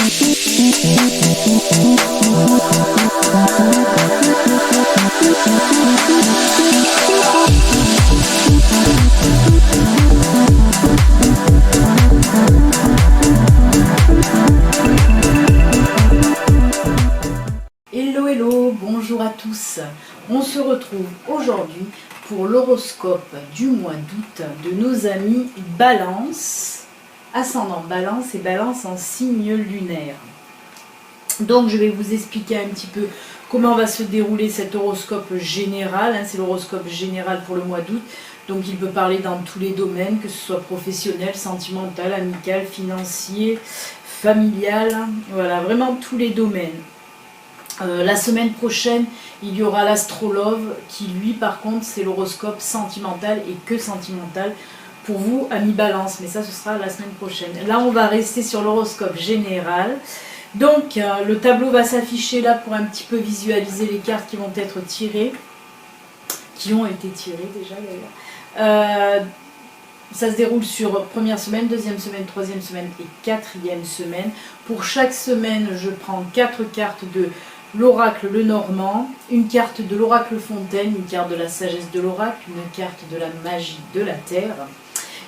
Hello, hello, bonjour à tous. On se retrouve aujourd'hui pour l'horoscope du mois d'août de nos amis Balance, ascendant Balance et Balance en signe lunaire. Donc je vais vous expliquer un petit peu comment va se dérouler cet horoscope général. C'est l'horoscope général pour le mois d'août. Donc il peut parler dans tous les domaines, que ce soit professionnel, sentimental, amical, financier, familial, voilà, vraiment tous les domaines. La semaine prochaine, il y aura l'astrologue qui, lui, par contre, c'est l'horoscope sentimental et que sentimental pour vous, amis Balance. Mais ça, ce sera la semaine prochaine. Là, on va rester sur l'horoscope général. Donc, le tableau va s'afficher là pour un petit peu visualiser les cartes qui vont être tirées, qui ont été tirées déjà d'ailleurs. Ça se déroule sur première semaine, deuxième semaine, troisième semaine et quatrième semaine. Pour chaque semaine, je prends 4 cartes de l'oracle Lenormand, une carte de l'oracle Fontaine, une carte de la sagesse de l'oracle, une carte de la magie de la terre.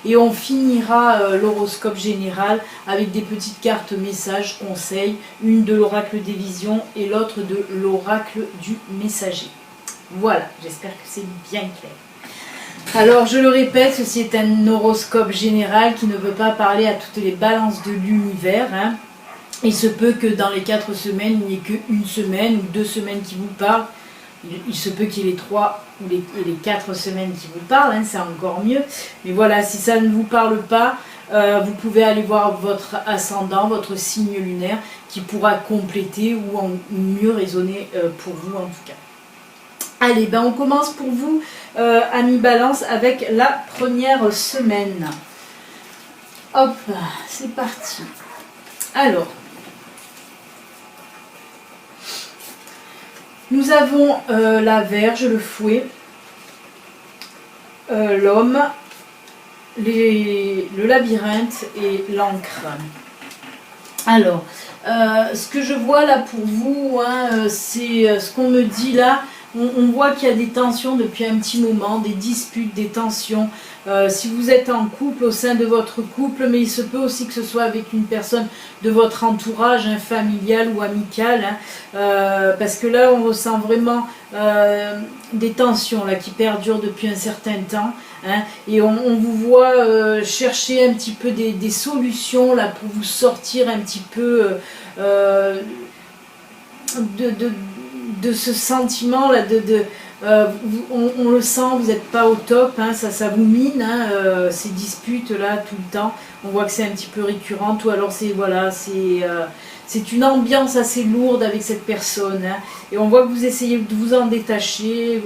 Et on finira l'horoscope général avec des petites cartes messages, conseils, une de l'oracle des visions et l'autre de l'oracle du messager. Voilà, j'espère que c'est bien clair. Alors je le répète, ceci est un horoscope général qui ne veut pas parler à toutes les balances de l'univers. Il se peut que dans les 4 semaines, il n'y ait qu'une semaine ou 2 semaines qui vous parlent. Il se peut qu'il y ait les 3 ou les 4 semaines qui vous parlent, c'est encore mieux. Mais voilà, si ça ne vous parle pas, vous pouvez aller voir votre ascendant, votre signe lunaire, qui pourra compléter ou mieux résonner pour vous en tout cas. Allez, on commence pour vous, amis Balance, avec la première semaine. Hop, c'est parti. Alors, nous avons la Vierge, le fouet, l'homme, le labyrinthe et l'encre. Alors, ce que je vois là pour vous, c'est ce qu'on me dit là. On voit qu'il y a des tensions depuis un petit moment, des disputes, des tensions. Si vous êtes en couple, au sein de votre couple, mais il se peut aussi que ce soit avec une personne de votre entourage, familial ou amical, parce que là on ressent vraiment des tensions là, qui perdurent depuis un certain temps, et on vous voit chercher un petit peu des solutions là, pour vous sortir un petit peu de ce sentiment là, on le sent, vous n'êtes pas au top, ça vous mine, ces disputes là tout le temps. On voit que c'est un petit peu récurrent, ou alors c'est une ambiance assez lourde avec cette personne, et on voit que vous essayez de vous en détacher,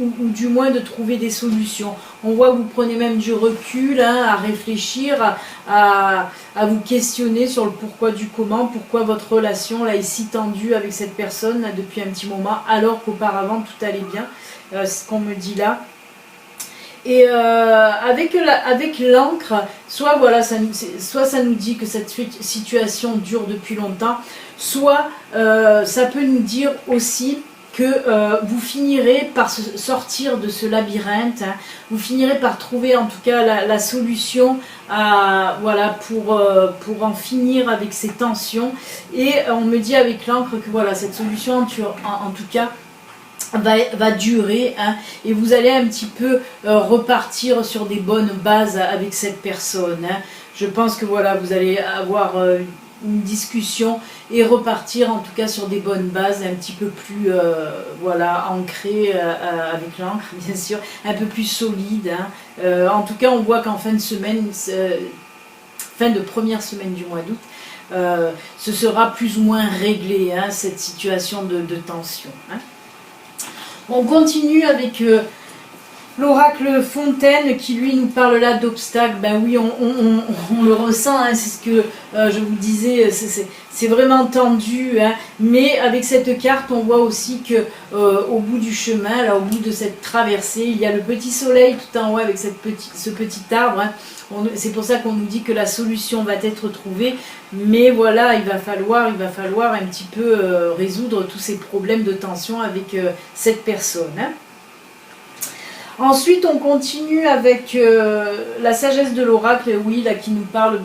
ou du moins de trouver des solutions. On voit que vous prenez même du recul, à réfléchir, à vous questionner sur le pourquoi du comment, pourquoi votre relation là est si tendue avec cette personne là, depuis un petit moment, alors qu'auparavant tout allait bien, c'est ce qu'on me dit là. Et avec l'encre, soit ça nous dit que cette situation dure depuis longtemps, soit ça peut nous dire aussi que vous finirez par sortir de ce labyrinthe, vous finirez par trouver en tout cas la solution pour en finir avec ces tensions. Et on me dit avec l'encre que voilà, cette solution en tout cas va durer, et vous allez un petit peu repartir sur des bonnes bases avec cette personne. Je pense que voilà, vous allez avoir une discussion et repartir en tout cas sur des bonnes bases, un petit peu plus ancrées avec l'encre bien sûr, un peu plus solide. En tout cas on voit qu'en fin de semaine, fin de première semaine du mois d'août, ce sera plus ou moins réglé, cette situation de tension. On continue avec l'oracle Fontaine qui lui nous parle là d'obstacles. Ben oui, on le ressent, c'est ce que je vous disais, c'est vraiment tendu, mais avec cette carte on voit aussi que au bout du chemin, là, au bout de cette traversée, il y a le petit soleil tout en haut avec ce petit arbre. C'est pour ça qu'on nous dit que la solution va être trouvée. Mais voilà, il va falloir un petit peu résoudre tous ces problèmes de tension avec cette personne. Hein. Ensuite, on continue avec la sagesse de l'oracle, oui, là qui nous parle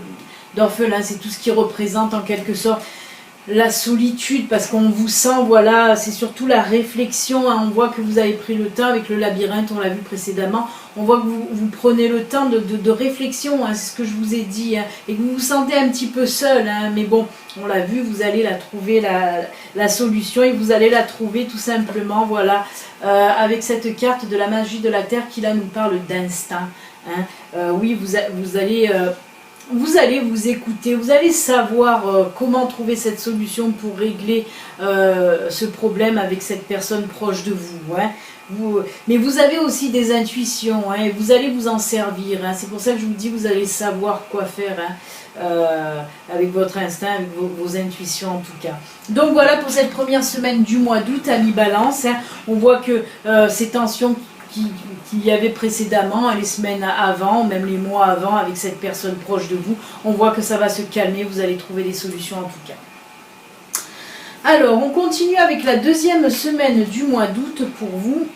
d'orphelin, c'est tout ce qui représente en quelque sorte la solitude, parce qu'on vous sent, voilà, c'est surtout la réflexion, hein, on voit que vous avez pris le temps avec le labyrinthe, on l'a vu précédemment, on voit que vous prenez le temps de réflexion, hein, c'est ce que je vous ai dit, hein, et que vous vous sentez un petit peu seul, hein, mais bon, on l'a vu, vous allez la trouver, la solution, et vous allez la trouver tout simplement, voilà, avec cette carte de la magie de la Terre qui là nous parle d'instinct. Hein. Oui, vous allez vous écouter, vous allez savoir comment trouver cette solution pour régler ce problème avec cette personne proche de vous. Hein. Mais vous avez aussi des intuitions, hein, et vous allez vous en servir. Hein. C'est pour ça que je vous dis, vous allez savoir quoi faire hein, avec votre instinct, avec vos intuitions en tout cas. Donc voilà pour cette première semaine du mois d'août, amis Balance. Hein. On voit que ces tensions qu'il y avait précédemment, les semaines avant, même les mois avant, avec cette personne proche de vous, on voit que ça va se calmer, vous allez trouver des solutions en tout cas. Alors, on continue avec la deuxième semaine du mois d'août pour vous.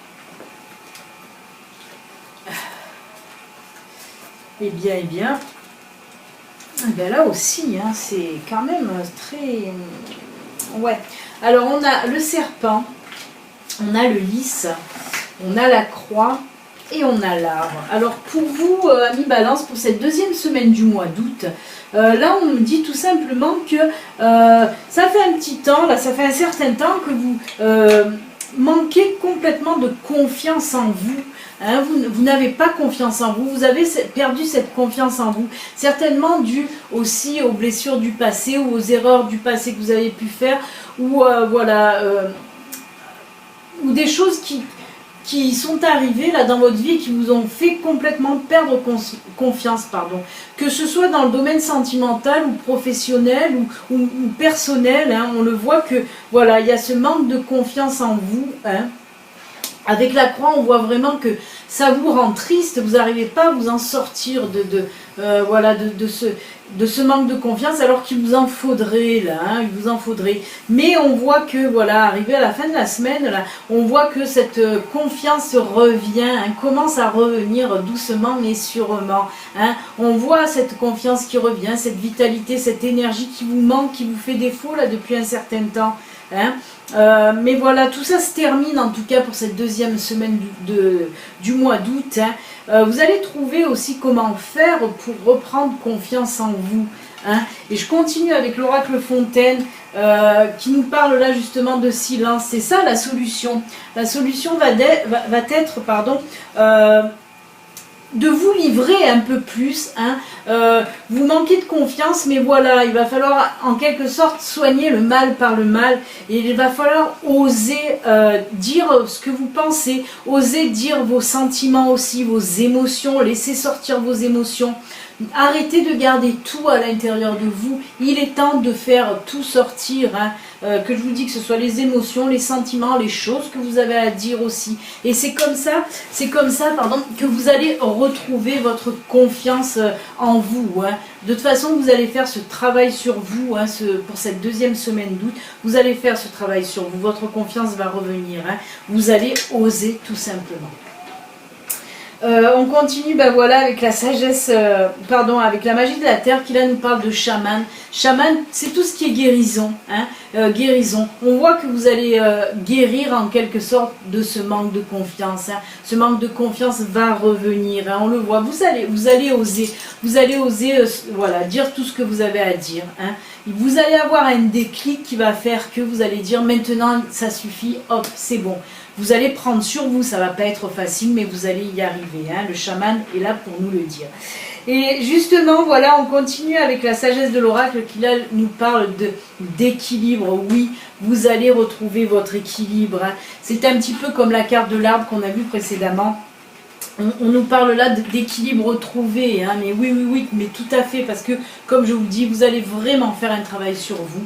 Eh bien, là aussi, hein, c'est quand même très... Ouais. Alors, on a le serpent, on a le lys, on a la croix et on a l'arbre. Alors pour vous, amis Balance, pour cette deuxième semaine du mois d'août, là on me dit tout simplement que ça fait un petit temps, là ça fait un certain temps que vous manquez complètement de confiance en vous. Hein, vous n'avez pas confiance en vous, vous avez perdu cette confiance en vous, certainement dû aussi aux blessures du passé ou aux erreurs du passé que vous avez pu faire, ou voilà, ou des choses qui sont arrivées là dans votre vie et qui vous ont fait complètement perdre confiance, pardon. Que ce soit dans le domaine sentimental ou professionnel ou personnel, hein, on le voit que voilà, il y a ce manque de confiance en vous. Hein. Avec la croix, on voit vraiment que ça vous rend triste, vous n'arrivez pas à vous en sortir voilà, de ce manque de confiance, alors qu'il vous en faudrait, là, hein, il vous en faudrait. Mais on voit que, voilà, arrivé à la fin de la semaine, là, on voit que cette confiance revient, hein, commence à revenir doucement mais sûrement. Hein. On voit cette confiance qui revient, cette vitalité, cette énergie qui vous manque, qui vous fait défaut, là, depuis un certain temps. Hein. Mais voilà, tout ça se termine en tout cas pour cette deuxième semaine du mois d'août. Hein. Vous allez trouver aussi comment faire pour reprendre confiance en vous. Hein. Et je continue avec l'oracle Fontaine qui nous parle là justement de silence. C'est ça la solution. La solution va être, pardon, de vous livrer un peu plus, hein. Vous manquez de confiance, mais voilà, il va falloir en quelque sorte soigner le mal par le mal, et il va falloir oser dire ce que vous pensez, oser dire vos sentiments aussi, vos émotions, laisser sortir vos émotions. Arrêtez de garder tout à l'intérieur de vous, il est temps de faire tout sortir, hein. Que je vous dis, que ce soit les émotions, les sentiments, les choses que vous avez à dire aussi. Et c'est comme ça, pardon, que vous allez retrouver votre confiance en vous. Hein. De toute façon, vous allez faire ce travail sur vous, hein, pour cette deuxième semaine d'août. Vous allez faire ce travail sur vous, votre confiance va revenir. Hein. Vous allez oser tout simplement. On continue voilà, avec la sagesse, avec la magie de la terre qui là nous parle de chaman. Chaman, c'est tout ce qui est guérison. Hein, guérison. On voit que vous allez guérir en quelque sorte de ce manque de confiance. Hein. Ce manque de confiance va revenir. Hein, on le voit. Vous allez oser. Vous allez oser voilà, dire tout ce que vous avez à dire. Hein. Vous allez avoir un déclic qui va faire que vous allez dire maintenant ça suffit, hop, c'est bon. Vous allez prendre sur vous, ça va pas être facile, mais vous allez y arriver. Hein. Le chaman est là pour nous le dire. Et justement, voilà, on continue avec la sagesse de l'oracle qui là nous parle d'équilibre. Oui, vous allez retrouver votre équilibre. Hein. C'est un petit peu comme la carte de l'arbre qu'on a vu précédemment. On nous parle là d'équilibre retrouvé, hein, mais oui, mais tout à fait, parce que comme je vous dis, vous allez vraiment faire un travail sur vous.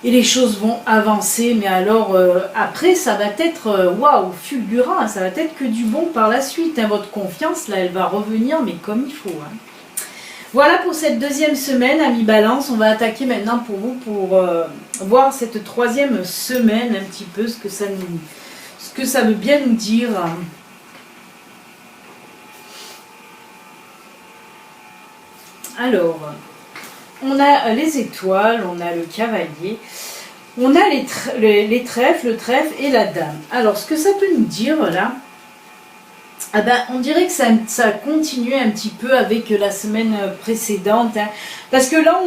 Et les choses vont avancer, mais alors après ça va être waouh, fulgurant, hein, ça va être que du bon par la suite. Hein, votre confiance là, elle va revenir, mais comme il faut. Hein. Voilà pour cette deuxième semaine, amis Balance. On va attaquer maintenant pour vous pour voir cette troisième semaine, un petit peu ce que ça veut bien nous dire. Alors, on a les étoiles, on a le cavalier, on a les trèfles, le trèfle et la dame. Alors, ce que ça peut nous dire là, ah ben, on dirait que ça continue un petit peu avec la semaine précédente. Hein, parce que là,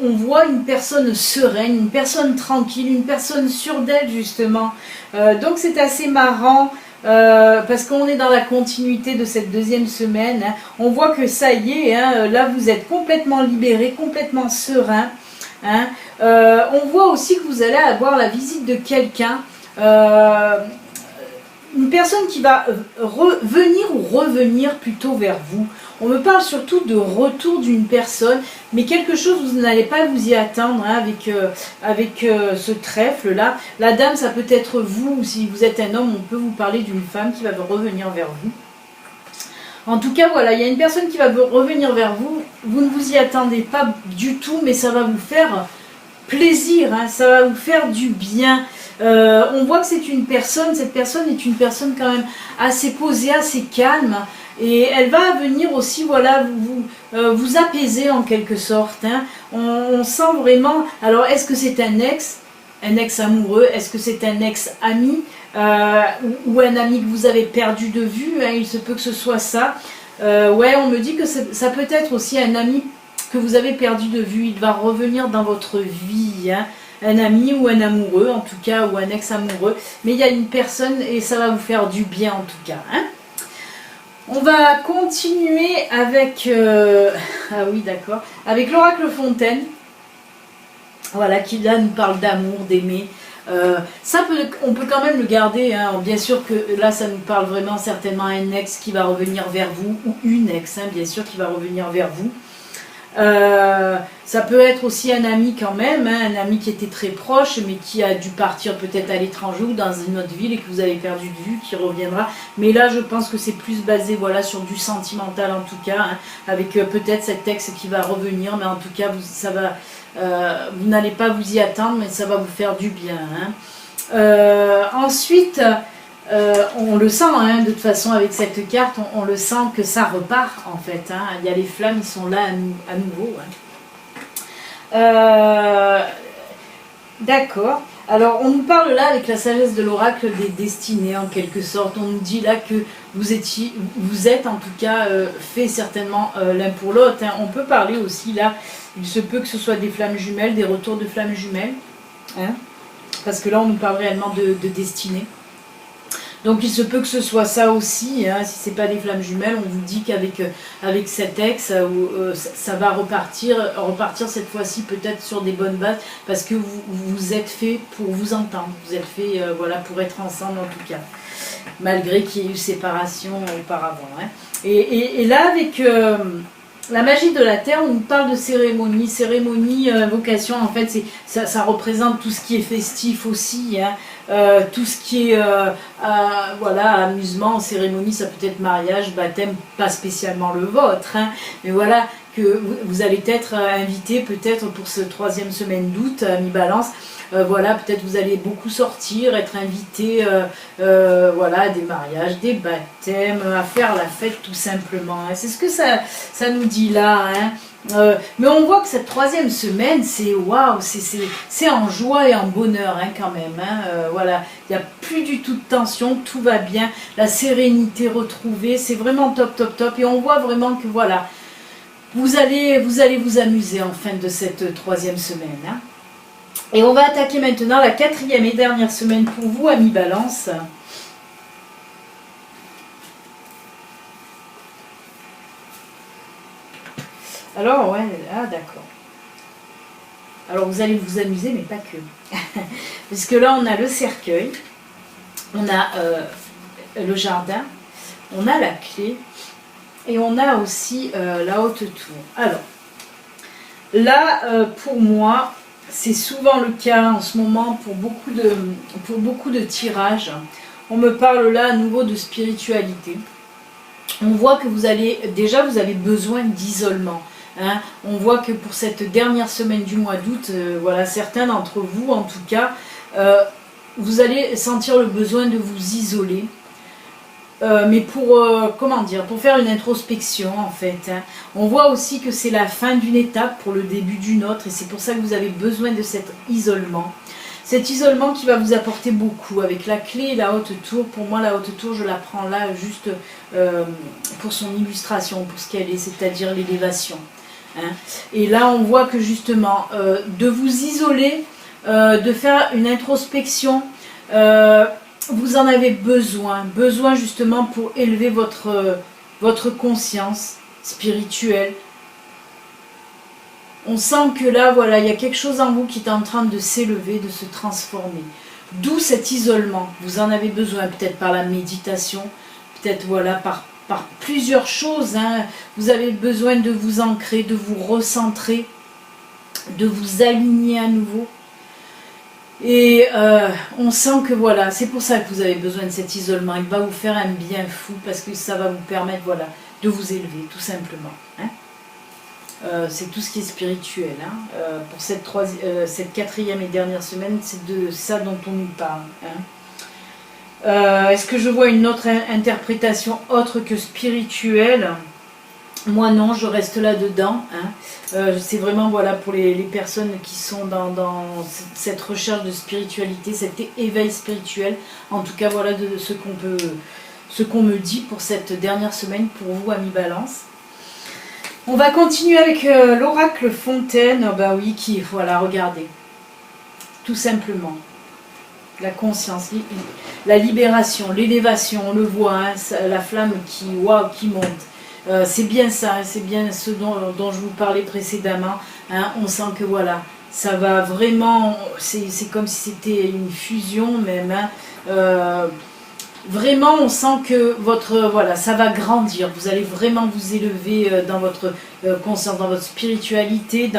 on voit une personne sereine, une personne tranquille, une personne sûre d'elle justement. Donc c'est assez marrant. Parce qu'on est dans la continuité de cette deuxième semaine. Hein. On voit que ça y est, hein, là vous êtes complètement libéré, complètement serein. Hein. On voit aussi que vous allez avoir la visite de quelqu'un. Une personne qui va revenir plutôt vers vous. On me parle surtout de retour d'une personne, mais quelque chose, vous n'allez pas vous y attendre hein, avec ce trèfle-là. La dame, ça peut être vous, ou si vous êtes un homme, on peut vous parler d'une femme qui va revenir vers vous. En tout cas, voilà, il y a une personne qui va revenir vers vous. Vous ne vous y attendez pas du tout, mais ça va vous faire plaisir, hein, ça va vous faire du bien. On voit que c'est une personne, cette personne est une personne quand même assez posée, assez calme, et elle va venir aussi, voilà, vous apaiser en quelque sorte. Hein. On sent vraiment, alors est-ce que c'est un ex amoureux, est-ce que c'est un ex ami, ou un ami que vous avez perdu de vue, hein, il se peut que ce soit ça. Ouais, on me dit que ça peut être aussi un ami que vous avez perdu de vue, il va revenir dans votre vie, hein. Un ami ou un amoureux en tout cas, ou un ex-amoureux, mais il y a une personne et ça va vous faire du bien en tout cas. Hein. On va continuer avec, ah oui d'accord, avec l'oracle Fontaine, voilà, qui là nous parle d'amour, d'aimer. On peut quand même le garder, hein. Bien sûr que là ça nous parle vraiment certainement à un ex qui va revenir vers vous, ou une ex, hein, bien sûr qui va revenir vers vous. Ça peut être aussi un ami quand même, hein, un ami qui était très proche mais qui a dû partir peut-être à l'étranger ou dans une autre ville et que vous avez perdu de vue, qui reviendra. Mais là je pense que c'est plus basé voilà, sur du sentimental en tout cas, hein, avec peut-être cet ex qui va revenir, mais en tout cas vous n'allez pas vous y attendre, mais ça va vous faire du bien. Hein. Ensuite, on le sent, hein, de toute façon avec cette carte, on le sent que ça repart en fait. Hein. Il y a les flammes, ils sont là à nouveau. Hein. D'accord. Alors on nous parle là avec la sagesse de l'oracle des destinées en quelque sorte. On nous dit là que vous êtes en tout cas fait certainement l'un pour l'autre. Hein. On peut parler aussi là, il se peut que ce soit des flammes jumelles, des retours de flammes jumelles. Hein. Parce que là on nous parle réellement de destinée. Donc il se peut que ce soit ça aussi, hein, si ce n'est pas des flammes jumelles, on vous dit qu'avec avec cet ex, ça va repartir cette fois-ci peut-être sur des bonnes bases, parce que vous êtes fait pour vous entendre, vous êtes fait voilà, pour être ensemble en tout cas, malgré qu'il y ait eu séparation auparavant. Hein. Et là avec la magie de la terre, on nous parle de cérémonie, invocation, en fait ça représente tout ce qui est festif aussi, hein. Tout ce qui est voilà, amusement, cérémonie, ça peut être mariage, baptême, pas spécialement le vôtre, hein, mais voilà, que vous allez être invité peut-être pour cette troisième semaine d'août, mi-balance, voilà, peut-être vous allez beaucoup sortir, être invité voilà, à des mariages, des baptêmes, à faire la fête tout simplement. Hein. C'est ce que ça nous dit là. Hein. Mais on voit que cette troisième semaine, c'est waouh, c'est en joie et en bonheur hein, quand même. Hein. Voilà, il n'y a plus du tout de tension, tout va bien, la sérénité retrouvée, c'est vraiment top, top, top. Et on voit vraiment que voilà, vous allez vous amuser en fin de cette troisième semaine. Hein. Et on va attaquer maintenant la quatrième et dernière semaine pour vous, amis Balance. Alors, ouais, ah d'accord. Alors vous allez vous amuser, mais pas que. Parce que là, on a le cercueil, on a le jardin, on a la clé, et on a aussi la haute tour. Alors, là, pour moi, c'est souvent le cas en ce moment pour beaucoup de tirages. On me parle là à nouveau de spiritualité. On voit que vous avez besoin d'isolement. Hein. On voit que pour cette dernière semaine du mois d'août, voilà, certains d'entre vous en tout cas, vous allez sentir le besoin de vous isoler. Mais pour, comment dire, pour faire une introspection en fait. Hein. On voit aussi que c'est la fin d'une étape pour le début d'une autre et c'est pour ça que vous avez besoin de cet isolement. Cet isolement qui va vous apporter beaucoup avec la clé et la haute tour. Pour moi la haute tour je la prends là juste pour son illustration, pour ce qu'elle est, c'est-à-dire l'élévation. Hein. Et là on voit que justement de vous isoler, de faire une introspection, vous en avez besoin justement pour élever votre conscience spirituelle. On sent que là, voilà, il y a quelque chose en vous qui est en train de s'élever, de se transformer. D'où cet isolement. Vous en avez besoin, peut-être par la méditation, peut-être voilà, par plusieurs choses. Hein. Vous avez besoin de vous ancrer, de vous recentrer, de vous aligner à nouveau. Et on sent que voilà, c'est pour ça que vous avez besoin de cet isolement. Il va vous faire un bien fou parce que ça va vous permettre voilà, de vous élever, tout simplement. Hein. C'est tout ce qui est spirituel. Hein. Pour cette quatrième et dernière semaine, c'est de ça dont on nous parle. Hein. Est-ce que je vois une autre interprétation autre que spirituelle? Moi non, je reste là-dedans. Hein. C'est vraiment voilà, pour les personnes qui sont dans cette recherche de spiritualité, cet éveil spirituel. En tout cas, voilà de ce qu'on me dit pour cette dernière semaine pour vous, amis Balance. On va continuer avec l'oracle Fontaine. Bah oui, voilà, regardez. Tout simplement. La conscience, la libération, l'élévation, on le voit, hein, la flamme qui monte. C'est bien ça, hein, c'est bien ce dont je vous parlais précédemment. Hein, on sent que voilà, ça va vraiment, c'est comme si c'était une fusion même. Hein, vraiment, on sent que voilà, ça va grandir. Vous allez vraiment vous élever dans votre conscience, dans votre spiritualité.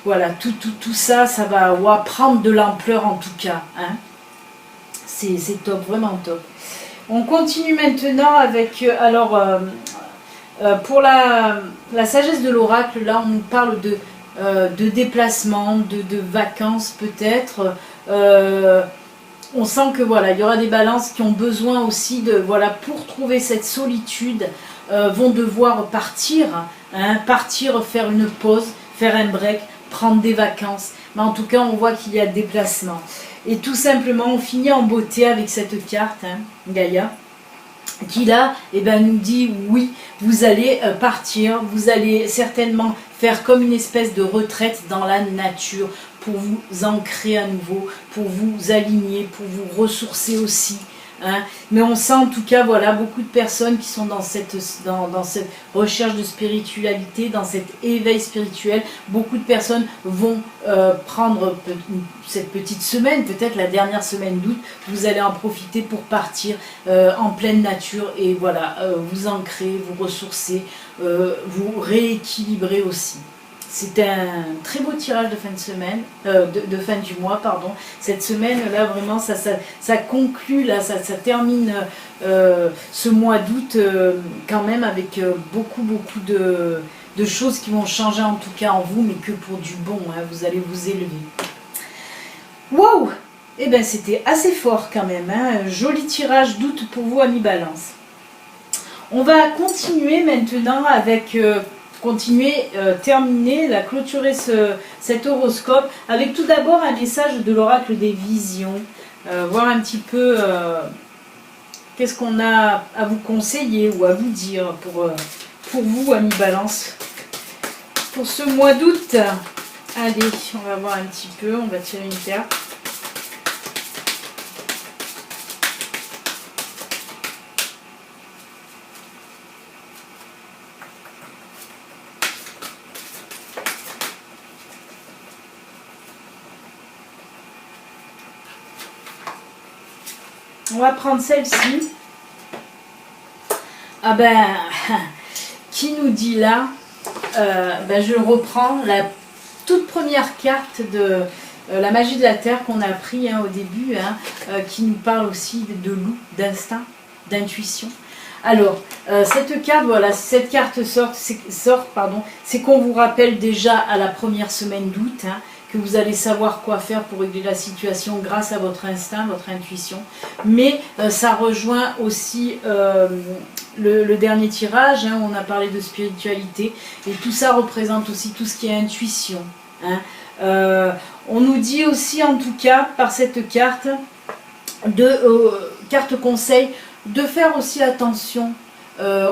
Voilà, tout ça, ça va prendre de l'ampleur en tout cas. Hein. C'est top, vraiment top. On continue maintenant avec, pour la sagesse de l'oracle, là on nous parle de déplacement, de vacances peut-être. On sent que voilà, il y aura des balances qui ont besoin aussi de, voilà, pour trouver cette solitude, vont devoir partir, hein, faire une pause, faire un break, prendre des vacances. Mais en tout cas, on voit qu'il y a des déplacements. Et tout simplement, on finit en beauté avec cette carte, hein, Gaïa, qui là, nous dit oui, vous allez partir, vous allez certainement faire comme une espèce de retraite dans la nature pour vous ancrer à nouveau, pour vous aligner, pour vous ressourcer aussi. Hein. Mais on sent en tout cas voilà, beaucoup de personnes qui sont dans cette recherche de spiritualité, dans cet éveil spirituel. Beaucoup de personnes vont prendre cette petite semaine, peut-être la dernière semaine d'août, vous allez en profiter pour partir en pleine nature et voilà, vous ancrer, vous ressourcer, vous rééquilibrer aussi. C'est un très beau tirage de fin de semaine, de fin du mois, pardon. Cette semaine, là, vraiment, ça conclut, là, ça termine ce mois d'août quand même avec beaucoup de choses qui vont changer en tout cas en vous, mais que pour du bon, hein, vous allez vous élever. Waouh! Eh bien, c'était assez fort quand même, hein. Joli tirage d'août pour vous, amis Balance. On va continuer maintenant avec... terminer, clôturer cet horoscope avec tout d'abord un message de l'oracle des visions, voir un petit peu qu'est-ce qu'on a à vous conseiller ou à vous dire pour vous, amis Balance, pour ce mois d'août. Allez, on va voir un petit peu, on va tirer une carte. On va prendre celle-ci. Ah ben, qui nous dit là, je reprends la toute première carte de la magie de la Terre qu'on a appris au début, qui nous parle aussi de loup, d'instinct, d'intuition. Alors, cette carte, voilà, cette carte sort, c'est qu'on vous rappelle déjà à la première semaine d'août, hein, que vous allez savoir quoi faire pour régler la situation grâce à votre instinct, votre intuition. Mais ça rejoint aussi le dernier tirage, hein, où on a parlé de spiritualité. Et tout ça représente aussi tout ce qui est intuition. Hein. On nous dit aussi, en tout cas, par cette carte, carte conseil, de faire aussi attention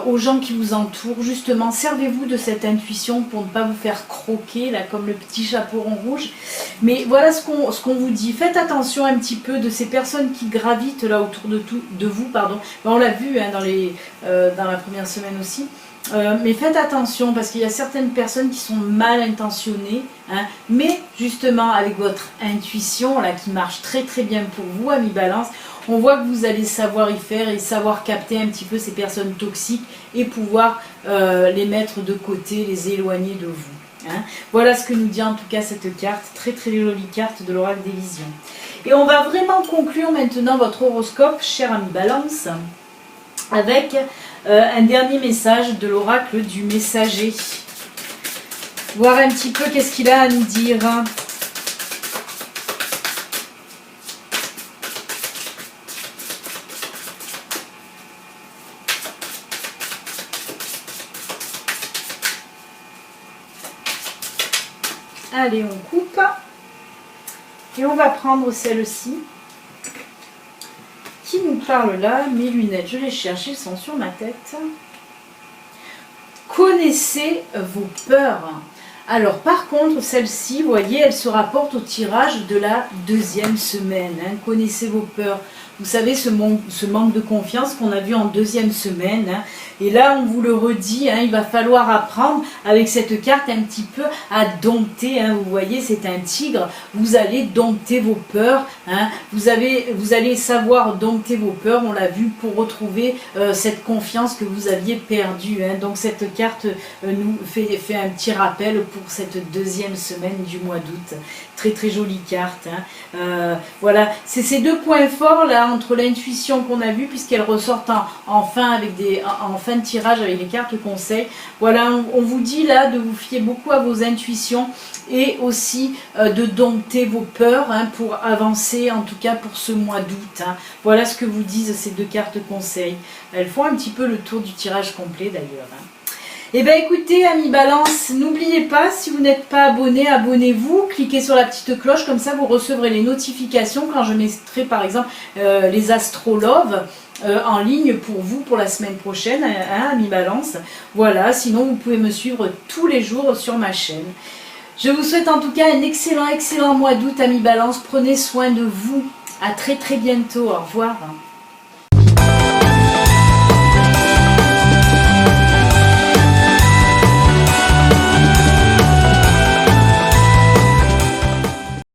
aux gens qui vous entourent. Justement, servez-vous de cette intuition pour ne pas vous faire croquer, là, comme le petit chaperon rouge. Mais voilà ce qu'on vous dit. Faites attention un petit peu de ces personnes qui gravitent là autour de vous. Pardon. On l'a vu, hein, dans la première semaine aussi. Mais faites attention parce qu'il y a certaines personnes qui sont mal intentionnées, hein, mais justement avec votre intuition là, qui marche très très bien pour vous, amis Balance, on voit que vous allez savoir y faire et savoir capter un petit peu ces personnes toxiques et pouvoir les mettre de côté, les éloigner de vous. Hein. Voilà ce que nous dit en tout cas cette carte, très très jolie carte de l'oracle des visions. Et on va vraiment conclure maintenant votre horoscope, cher ami Balance, avec un dernier message de l'oracle du messager. Voir un petit peu qu'est-ce qu'il a à nous dire. Allez, on coupe. Et on va prendre celle-ci. Qui nous parle là? Mes lunettes, je les cherche, elles sont sur ma tête. Connaissez vos peurs. Alors par contre, celle-ci, vous voyez, elle se rapporte au tirage de la deuxième semaine. Hein. Connaissez vos peurs. Vous savez, ce manque de confiance qu'on a vu en deuxième semaine. Hein. Et là, on vous le redit, hein, il va falloir apprendre avec cette carte un petit peu à dompter. Hein. Vous voyez, c'est un tigre. Vous allez dompter vos peurs. Hein. Vous allez savoir dompter vos peurs. On l'a vu pour retrouver cette confiance que vous aviez perdue. Hein. Donc cette carte nous fait un petit rappel pour cette deuxième semaine du mois d'août. Très très jolie carte. Hein. Voilà, c'est ces deux points forts là entre l'intuition qu'on a vue puisqu'elle ressort en fin de tirage avec les cartes conseils. Voilà, on vous dit là de vous fier beaucoup à vos intuitions et aussi de dompter vos peurs, hein, pour avancer en tout cas pour ce mois d'août. Hein. Voilà ce que vous disent ces deux cartes conseils. Elles font un petit peu le tour du tirage complet d'ailleurs. Hein. Eh bien écoutez, amis Balance, n'oubliez pas, si vous n'êtes pas abonné, abonnez-vous, cliquez sur la petite cloche, comme ça vous recevrez les notifications quand je mettrai par exemple les astrologues en ligne pour vous pour la semaine prochaine, hein, amis Balance. Voilà, sinon vous pouvez me suivre tous les jours sur ma chaîne. Je vous souhaite en tout cas un excellent mois d'août, amis Balance, prenez soin de vous, à très très bientôt, au revoir.